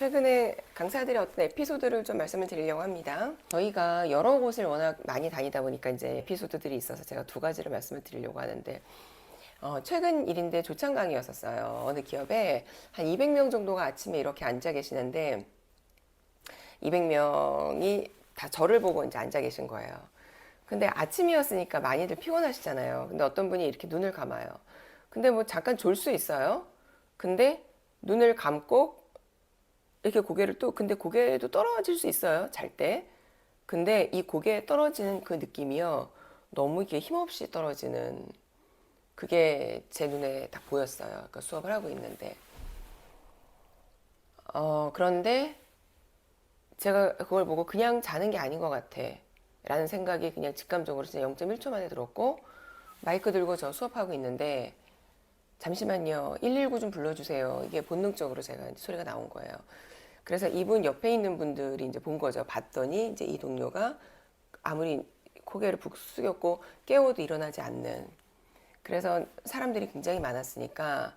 최근에 강사들의 어떤 에피소드를 좀 말씀을 드리려고 합니다. 저희가 여러 곳을 워낙 많이 다니다 보니까 이제 에피소드들이 있어서 제가 두 가지를 말씀을 드리려고 하는데, 최근 일인데 조창 강의였었어요. 어느 기업에 한 200명 정도가 아침에 이렇게 앉아 계시는데, 200명이 다 저를 보고 이제 앉아 계신 거예요. 근데 아침이었으니까 많이들 피곤하시잖아요. 근데 어떤 분이 이렇게 눈을 감아요. 근데 뭐 잠깐 졸 수 있어요. 근데 눈을 감고 이렇게 고개를 또, 근데 고개도 떨어질 수 있어요, 잘 때. 근데 이 고개 떨어지는 그 느낌이요, 너무 이게 힘없이 떨어지는, 그게 제 눈에 딱 보였어요. 그러니까 수업을 하고 있는데. 그런데 제가 그걸 보고 그냥 자는 게 아닌 것 같아 라는 생각이 그냥 직감적으로 진짜 0.1초 만에 들었고, 마이크 들고 저 수업하고 있는데, 잠시만요, 119 좀 불러주세요. 이게 본능적으로 제가 이제 소리가 나온 거예요. 그래서 이분 옆에 있는 분들이 이제 본 거죠. 봤더니 이제 이 동료가 아무리 고개를 북 숙였고 깨워도 일어나지 않는. 그래서 사람들이 굉장히 많았으니까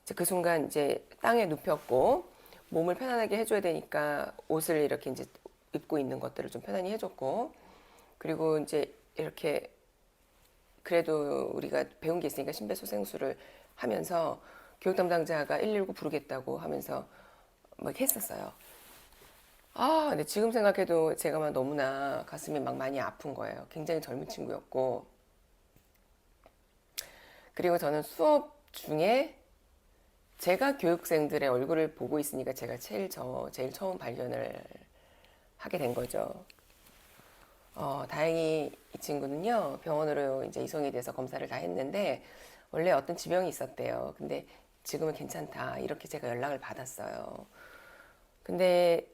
이제 그 순간 이제 땅에 눕혔고 몸을 편안하게 해줘야 되니까 옷을 이렇게 이제 입고 있는 것들을 좀 편안히 해줬고, 그리고 이제 이렇게 그래도 우리가 배운 게 있으니까 심폐소생술을 하면서 교육 담당자가 119 부르겠다고 하면서 막 했었어요. 근데 지금 생각해도 제가 막 너무나 가슴이 막 많이 아픈 거예요. 굉장히 젊은 친구였고. 그리고 저는 수업 중에 제가 교육생들의 얼굴을 보고 있으니까 제가 제일 처음 발견을 하게 된 거죠. 다행히 이 친구는요, 병원으로 이제 이송이 돼서 검사를 다 했는데, 원래 어떤 지병이 있었대요. 근데 지금은 괜찮다. 이렇게 제가 연락을 받았어요. 근데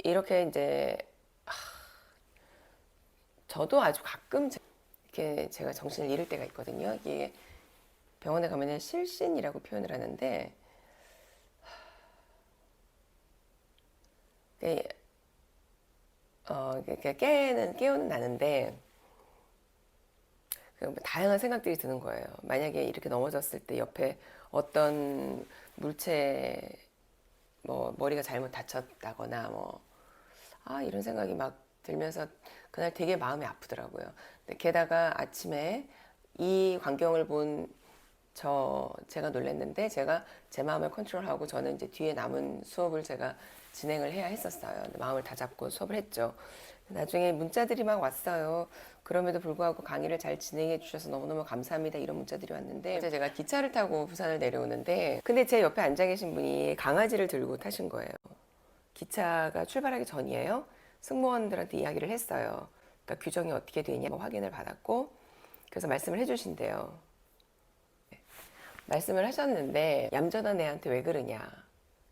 이렇게 이제 저도 아주 가끔 이렇게 제가 정신을 잃을 때가 있거든요. 이게 병원에 가면은 실신이라고 표현을 하는데, 이게, 깨우는 나는데, 그 다양한 생각들이 드는 거예요. 만약에 이렇게 넘어졌을 때 옆에 어떤 물체, 뭐, 머리가 잘못 다쳤다거나, 뭐, 이런 생각이 막 들면서 그날 되게 마음이 아프더라고요. 근데 게다가 아침에 이 광경을 본 제가 놀랐는데, 제가 제 마음을 컨트롤하고 저는 이제 뒤에 남은 수업을 제가 진행을 해야 했었어요. 마음을 다잡고 수업을 했죠. 나중에 문자들이 막 왔어요. 그럼에도 불구하고 강의를 잘 진행해 주셔서 너무너무 감사합니다. 이런 문자들이 왔는데, 어제 제가 기차를 타고 부산을 내려오는데, 근데 제 옆에 앉아 계신 분이 강아지를 들고 타신 거예요. 기차가 출발하기 전이에요. 승무원들한테 이야기를 했어요. 그러니까 규정이 어떻게 되냐 확인을 받았고, 그래서 말씀을 해주신대요. 말씀을 하셨는데, 얌전한 애한테 왜 그러냐,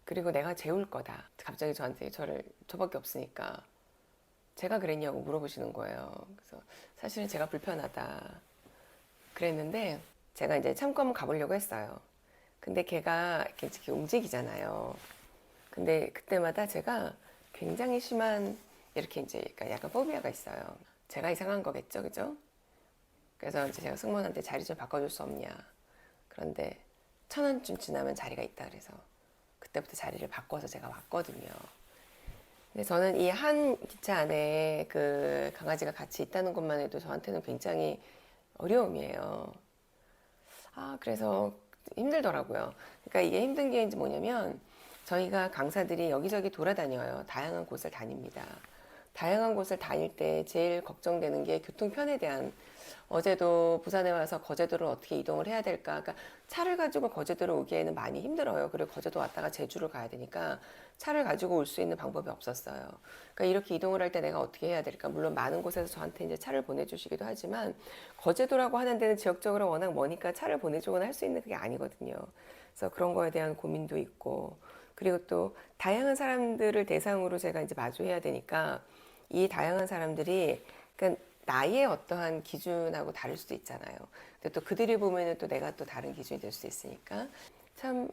그리고 내가 재울 거다. 갑자기 저밖에 없으니까 제가 그랬냐고 물어보시는 거예요. 그래서 사실은 제가 불편하다 그랬는데, 제가 이제 참고 한번 가보려고 했어요. 근데 걔가 이렇게 움직이잖아요. 근데 그때마다 제가 굉장히 심한 이렇게 이제 약간 포비아가 있어요. 제가 이상한 거겠죠, 그죠? 그래서 이제 제가 승무원한테 자리 좀 바꿔줄 수 없냐. 그런데 1,000원쯤 지나면 자리가 있다 그래서 그때부터 자리를 바꿔서 제가 왔거든요. 근데 저는 이 한 기차 안에 그 강아지가 같이 있다는 것만 해도 저한테는 굉장히 어려움이에요. 그래서 힘들더라고요. 그러니까 이게 힘든 게 이제 뭐냐면, 저희가 강사들이 여기저기 돌아다녀요. 다양한 곳을 다닙니다. 다양한 곳을 다닐 때 제일 걱정되는 게 교통편에 대한, 어제도 부산에 와서 거제도를 어떻게 이동을 해야 될까. 그러니까 차를 가지고 거제도로 오기에는 많이 힘들어요. 그리고 거제도 왔다가 제주를 가야 되니까 차를 가지고 올 수 있는 방법이 없었어요. 그러니까 이렇게 이동을 할 때 내가 어떻게 해야 될까. 물론 많은 곳에서 저한테 이제 차를 보내주시기도 하지만, 거제도라고 하는 데는 지역적으로 워낙 머니까 차를 보내주거나 할 수 있는 그게 아니거든요. 그래서 그런 거에 대한 고민도 있고, 그리고 또 다양한 사람들을 대상으로 제가 이제 마주해야 되니까, 이 다양한 사람들이 그러니까 나의 어떠한 기준하고 다를 수도 있잖아요. 근데 또 그들이 보면은 또 내가 또 다른 기준이 될 수 있으니까, 참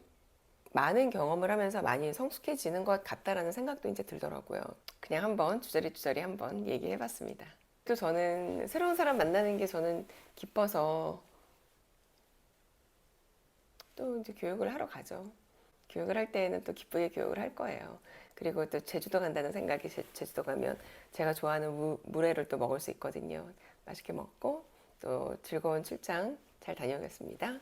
많은 경험을 하면서 많이 성숙해지는 것 같다라는 생각도 이제 들더라고요. 그냥 한번 주저리 한번 얘기해 봤습니다. 또 저는 새로운 사람 만나는 게 저는 기뻐서 또 이제 교육을 하러 가죠. 교육을 할 때에는 또 기쁘게 교육을 할 거예요. 그리고 또 제주도 간다는 생각이 제주도 가면 제가 좋아하는 물회를 또 먹을 수 있거든요. 맛있게 먹고 또 즐거운 출장 잘 다녀오겠습니다.